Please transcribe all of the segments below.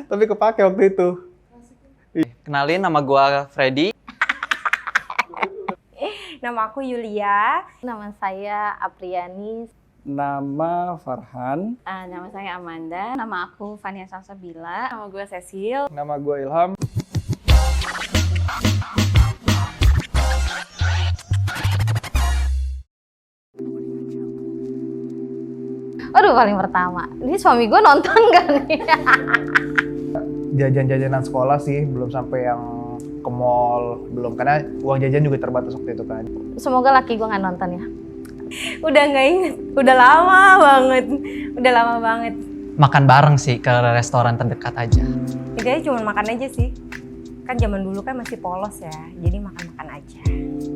Tapi kepake waktu itu. Kenalin, nama gua Freddy. Nama aku Yulia. Nama saya Apriani. Nama Farhan. Nama saya Amanda. Nama aku Fania Salsabila. Nama gue Cecil. Nama gue Ilham. Aduh, paling pertama. Ini suami gue nonton gak nih? Jajan-jajanan sekolah sih, belum sampai yang ke mall, belum. Karena uang jajan juga terbatas waktu itu kan. Semoga laki gue gak nonton ya. Udah nggak inget. Udah lama banget. Udah lama banget. Makan bareng sih ke restoran terdekat aja. Kayaknya cuma makan aja sih. Kan zaman dulu kan masih polos ya. Jadi makan-makan aja.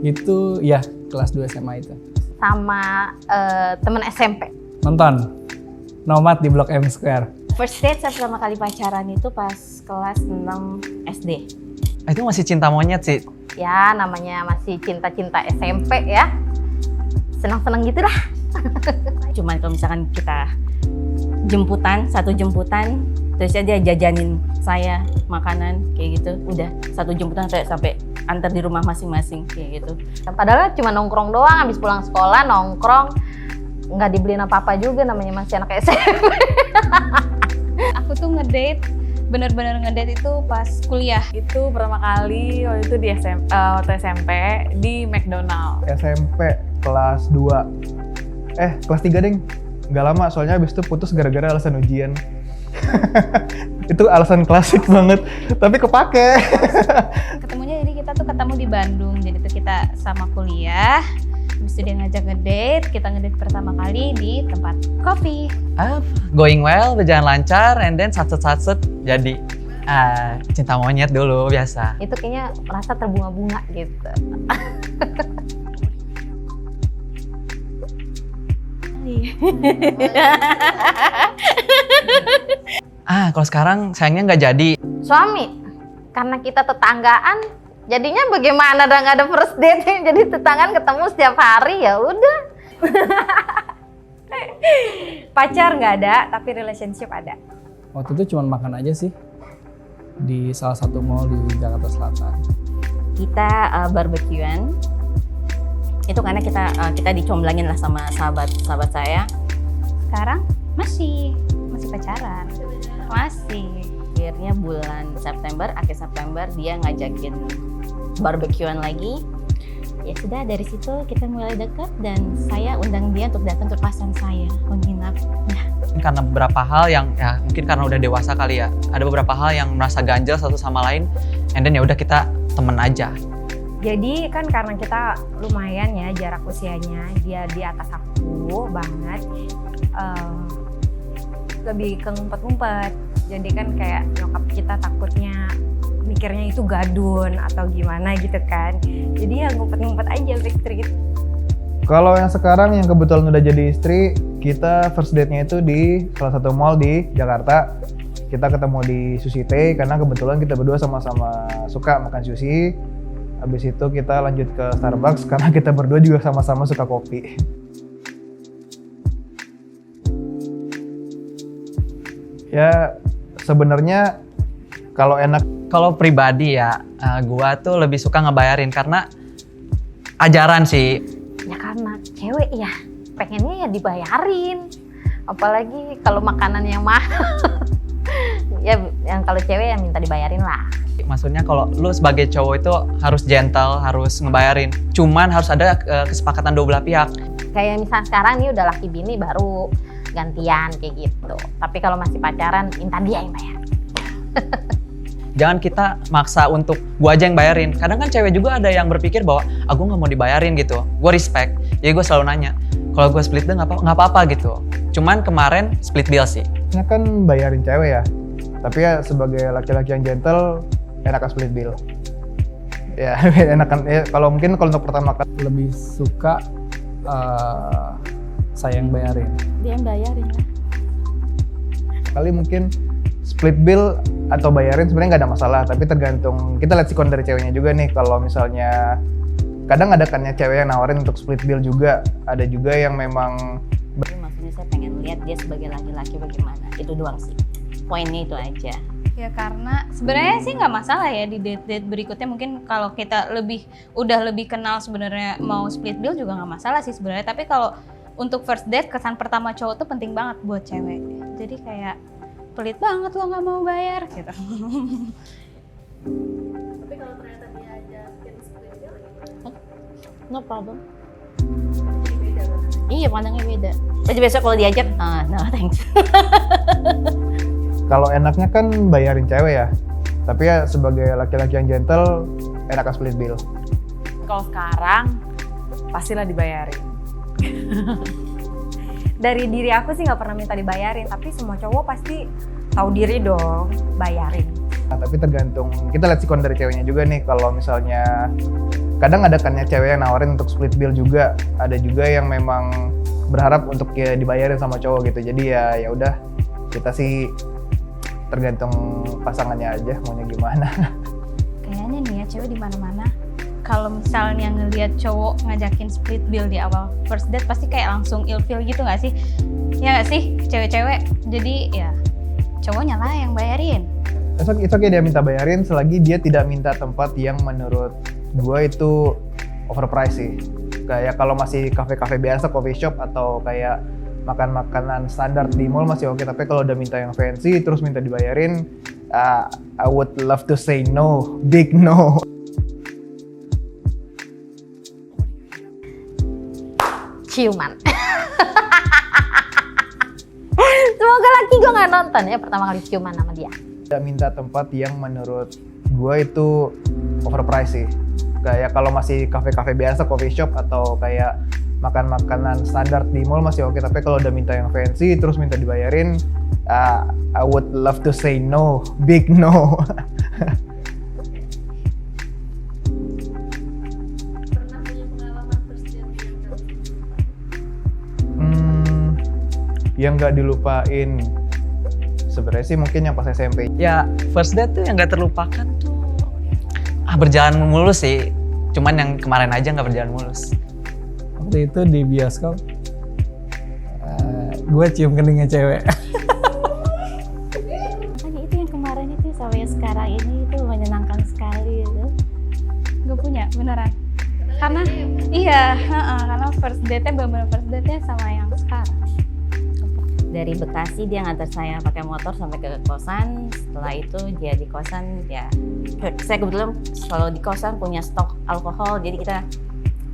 Itu ya kelas 2 SMA itu. Sama temen SMP. Nonton Nomad di Blok M Square. First date saya pertama kali pacaran itu pas kelas 6 SD. Itu masih cinta monyet sih. Ya, namanya masih cinta-cinta SMP ya. Senang-senang gitu lah. Cuman kalau misalkan kita satu jemputan, terus dia jajanin saya makanan kayak gitu. Udah satu jemputan sampai antar di rumah masing-masing kayak gitu. Padahal cuma nongkrong doang, habis pulang sekolah nongkrong. Nggak dibeliin apa-apa juga, namanya masih anak SMP. Aku tuh ngedate, bener-bener ngedate itu pas kuliah. Itu pertama kali waktu itu di waktu SMP di McDonald. SMP kelas 2. Kelas 3 deng. Nggak lama, soalnya habis itu putus gara-gara alasan ujian. Itu alasan klasik banget, tapi kepake. Ketemunya jadi kita tuh ketemu di Bandung, jadi tuh kita sama kuliah. Habis itu dia ngajak ngedate, kita ngedate pertama kali di tempat kopi. Going well, berjalan lancar, and then satset jadi cinta monyet dulu biasa. Itu kayaknya merasa terbunga-bunga gitu. Kalau sekarang sayangnya nggak jadi. Suami, karena kita tetanggaan, jadinya bagaimana nggak ada first date? Jadi tetanggaan ketemu setiap hari, ya udah. Pacar nggak ada, tapi relationship ada. Waktu itu cuma makan aja sih di salah satu mall di Jakarta Selatan. Kita barbekyuan. Itu karena kita dicomblangin lah sama sahabat saya. Sekarang masih pacaran. Masih. Akhirnya bulan September, akhir September dia ngajakin barbekyuan lagi. Ya sudah, dari situ kita mulai dekat dan saya undang dia untuk datang ke kosan saya menginap. Nah, Karena beberapa hal yang ya mungkin karena udah dewasa kali ya. Ada beberapa hal yang merasa ganjel satu sama lain, and then ya udah kita temen aja. Jadi kan karena kita lumayan ya jarak usianya, dia di atas aku banget, lebih ke ngumpet-ngumpet. Jadi kan kayak nyokap kita takutnya mikirnya itu gadun atau gimana gitu kan. Jadi ya ngumpet-ngumpet aja backstreet. Kalau yang sekarang yang kebetulan udah jadi istri, kita first date-nya itu di salah satu mall di Jakarta. Kita ketemu di Sushi Tei karena kebetulan kita berdua sama-sama suka makan sushi. Habis itu kita lanjut ke Starbucks karena kita berdua juga sama-sama suka kopi. Ya sebenarnya kalau enak. Kalau pribadi ya, gua tuh lebih suka ngebayarin karena ajaran sih. Ya karena cewek ya, pengennya ya dibayarin. Apalagi kalau makanan yang mahal. Ya yang kalau cewek yang minta dibayarin lah. Maksudnya kalau lu sebagai cowok itu harus gentle, harus ngebayarin. Cuman harus ada kesepakatan dua belah pihak. Kayak misalnya sekarang nih udah laki bini baru gantian kayak gitu. Tapi kalau masih pacaran, minta dia yang bayar. Jangan kita maksa untuk gua aja yang bayarin. Kadang kan cewek juga ada yang berpikir bahwa aku nggak mau dibayarin gitu. Gua respect, jadi gua selalu nanya. Kalau gua split bill nggak apa-apa gitu. Cuman kemarin split bill sih. Ini kan bayarin cewek ya. Tapi ya sebagai laki-laki yang gentle, enakan split bill. Ya enakan. Ya, kalau untuk pertama kali Lebih suka saya yang bayarin. dia yang bayarin lah. kali mungkin split bill atau bayarin sebenarnya nggak ada masalah, tapi tergantung kita lihat sikon dari ceweknya juga nih. Kalau misalnya kadang ada kan ya cewek yang nawarin untuk split bill juga, ada juga yang memang. Maksudnya saya pengen lihat dia sebagai laki-laki bagaimana, itu doang sih. Poinnya itu aja. Ya karena sebenarnya sih nggak masalah ya di date-date berikutnya, mungkin kalau kita udah lebih kenal sebenarnya mau split bill juga nggak masalah sih sebenarnya. Tapi kalau untuk first date kesan pertama cowok tuh penting banget buat cewek. Jadi kayak pelit banget lo nggak mau bayar gitu. Tapi kalau ternyata dia ajakin split bill gimana? No problem. Jadi beda kan? Iya, pandangnya beda. Jadi besok kalau diajak, no thanks. Kalau enaknya kan bayarin cewek ya, tapi ya sebagai laki-laki yang gentle, enakan split bill. Kalau sekarang pastilah dibayarin. Dari diri aku sih nggak pernah minta dibayarin, tapi semua cowok pasti tahu diri dong bayarin. Nah, tapi tergantung, kita lihat sikon dari ceweknya juga nih. Kalau misalnya kadang ada kan ya cewek yang nawarin untuk split bill juga, ada juga yang memang berharap untuk ya dibayarin sama cowok gitu. Jadi ya udah, kita sih tergantung pasangannya aja maunya gimana. Kayaknya nih ya cewek di mana-mana kalau misalnya ngelihat cowok ngajakin split bill di awal first date pasti kayak langsung ilfeel gitu nggak sih? Ya nggak sih cewek-cewek? Jadi ya cowoknya lah yang bayarin. It's okay dia minta bayarin selagi dia tidak minta tempat yang menurut gua itu overpriced sih. Kayak kalau masih kafe-kafe biasa, coffee shop atau kayak makan makanan standar di mall masih oke, tapi kalau udah minta yang fancy terus minta dibayarin, I would love to say no, big no. Ciuman. Semoga laki gue nggak nonton ya pertama kali ciuman sama dia. Tidak minta tempat yang menurut gua itu overpriced sih. Kayak kalau masih kafe-kafe biasa, coffee shop atau kayak makan makanan standar di mall masih oke, tapi kalau udah minta yang fancy terus minta dibayarin, I would love to say no, big no. Pernah punya pengalaman first date yang gak bisa dilupain? Yang nggak dilupain sebenarnya sih mungkin yang pas SMP. Ya first date tuh yang gak terlupakan tuh berjalan mulus sih. Cuman yang kemarin aja gak berjalan mulus. Waktu itu di bioskop, gue cium keningnya cewek. Makanya itu yang kemarin itu sampai sekarang ini itu menyenangkan sekali itu. Gak punya beneran. Karena iya, karena first date-nya bener-bener first date-nya sama yang sekarang. Dari Bekasi dia ngantar saya pakai motor sampai ke kosan. Setelah itu dia di kosan ya. Saya kebetulan selalu di kosan punya stok alkohol, jadi kita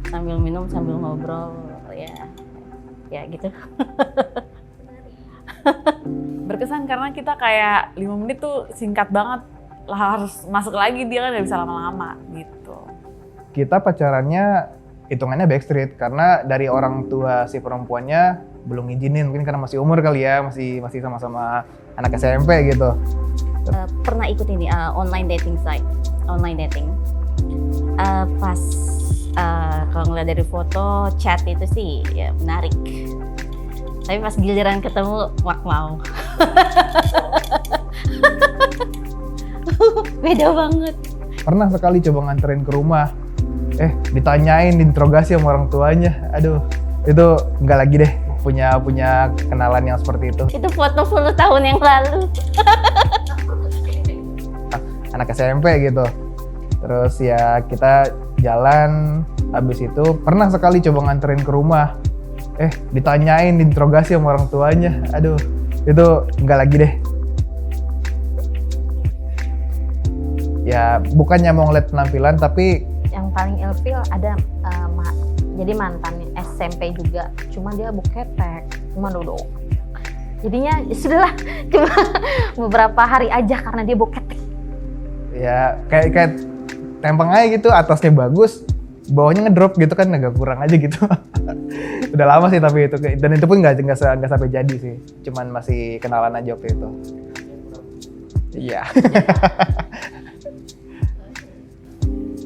sambil minum sambil ngobrol ya gitu. Berkesan karena kita kayak 5 menit tuh singkat banget, lah harus masuk lagi, dia kan gak bisa lama-lama gitu. Kita pacarannya hitungannya backstreet karena dari orang tua si perempuannya belum ngizinin, mungkin karena masih umur kali ya, masih sama-sama anak SMP gitu. Pernah ikut ini online dating site, online dating. Pas kalau ngeliat dari foto chat itu sih ya menarik. Tapi pas giliran ketemu wak mau. Beda banget. Pernah sekali coba nganterin ke rumah, ditanyain, diinterogasi sama orang tuanya. Aduh, itu nggak lagi deh punya kenalan yang seperti itu. Itu foto 10 tahun yang lalu. Anak SMP gitu. Terus ya kita jalan, habis itu pernah sekali coba nganterin ke rumah, ditanyain, diinterogasi sama orang tuanya. Aduh, itu nggak lagi deh. Ya bukannya mau ngeliat penampilan, tapi Yang paling ilfil ada jadi mantan SMP juga, cuma dia buketek, cuma duduk. Jadinya ya sudahlah, cuma beberapa hari aja karena dia buketek. ya kayak tempeng aja gitu, atasnya bagus, bawahnya ngedrop gitu kan, agak kurang aja gitu. Udah lama sih tapi itu, dan itu pun nggak sampai jadi sih, cuman masih kenalan aja waktu itu. Iya.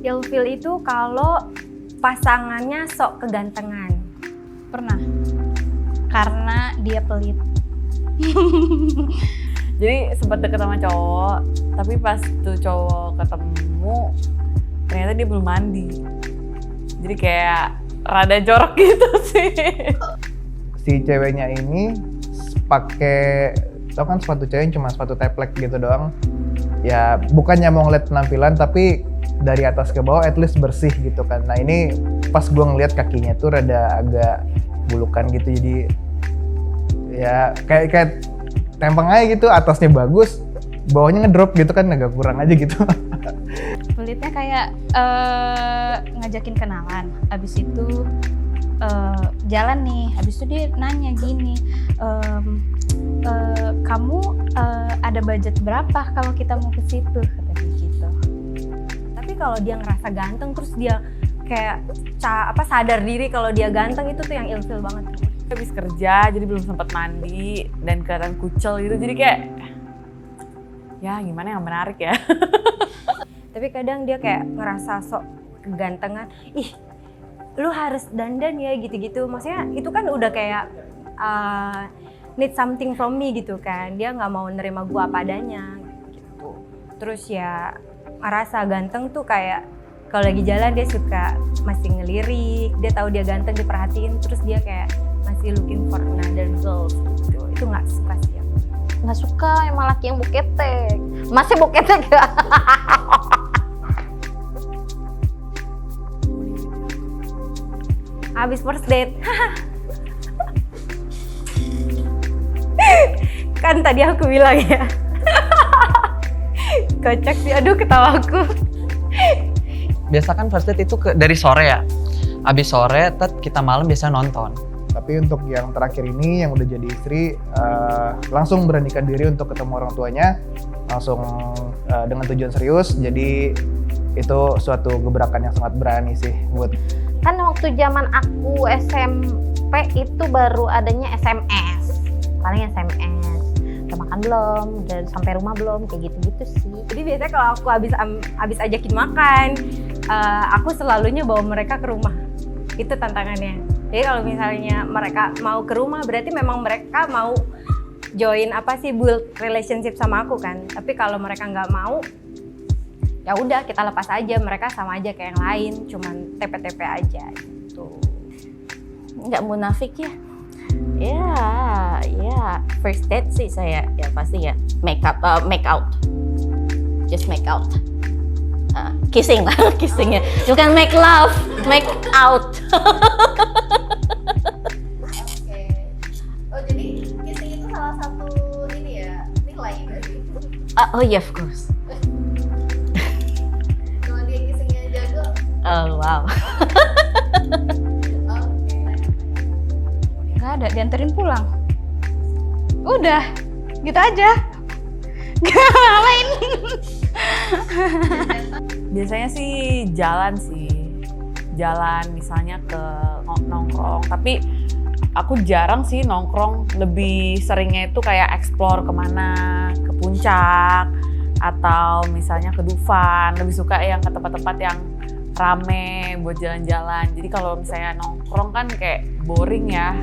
Ilfeel itu kalau pasangannya sok kegantengan. Pernah. Karena dia pelit. Jadi sempat deket sama cowok, tapi pas tuh cowok ketemu, ternyata dia belum mandi. Jadi kayak rada jorok gitu sih. Si ceweknya ini pakai tau kan sepatu cewek cuma sepatu teplek gitu doang. Ya bukannya mau ngeliat penampilan, tapi dari atas ke bawah at least bersih gitu kan. Nah ini pas gue ngeliat kakinya tuh rada agak bulukan gitu, jadi ya kayak tempeng aja gitu, atasnya bagus, bawahnya ngedrop gitu kan, agak kurang aja gitu. Pelitnya kayak ngajakin kenalan, abis itu jalan nih, abis itu dia nanya gini, kamu ada budget berapa kalau kita mau ke situ, kata dia gitu. Tapi kalau dia ngerasa ganteng terus dia kayak sadar diri kalau dia ganteng, itu tuh yang ilfil banget. Habis kerja jadi belum sempat mandi dan kelihatan kucel gitu, jadi kayak ya gimana yang menarik ya. Tapi kadang dia kayak ngerasa sok kegantengan, ih lu harus dandan ya gitu-gitu. Maksudnya itu kan udah kayak need something from me gitu kan. Dia nggak mau nerima gua apa adanya gitu. Terus ya ngerasa ganteng tuh kayak kalau lagi jalan dia suka masih ngelirik, dia tahu dia ganteng diperhatiin, terus dia kayak masih looking for another girl gitu. Itu nggak suka sih aku. Nggak suka emang laki yang buketek. Masih buketek ya? Habis first date. Kan tadi aku bilang ya. Kocak sih, aduh ketawaku. Biasa kan first date itu dari sore ya. Abis sore, kita malam biasa nonton. Tapi untuk yang terakhir ini yang udah jadi istri, langsung beranikan diri untuk ketemu orang tuanya, langsung dengan tujuan serius. Jadi itu suatu gebrakan yang sangat berani sih buat. Kan waktu zaman aku SMP itu baru adanya SMS, paling SMS. Udah makan belum, udah sampai rumah belum, kayak gitu-gitu sih. Jadi biasanya kalau aku abis ajakin makan, aku selalunya bawa mereka ke rumah. Itu tantangannya. Jadi kalau misalnya mereka mau ke rumah, berarti memang mereka mau join build relationship sama aku kan. Tapi kalau mereka nggak mau, ya udah kita lepas aja, mereka sama aja kayak yang lain, cuman TP-TP aja gitu. Nggak munafik ya. Ya, first date sih saya ya pasti ya make out, just make out, kissing lah, kissingnya, bukan make love, make out. Oke. Oh jadi kissing itu salah satu ini ya, nilai berarti. Oh yeah, of course. Kalau dia kissingnya jago. Oh wow. Nggak ada, dianterin pulang. Udah, gitu aja. Ngalahin. Biasanya sih jalan misalnya ke nongkrong, tapi aku jarang sih nongkrong, lebih seringnya itu kayak explore kemana, ke puncak atau misalnya ke Dufan, lebih suka yang ke tempat-tempat yang rame buat jalan-jalan. Jadi kalau misalnya nongkrong kan kayak boring ya.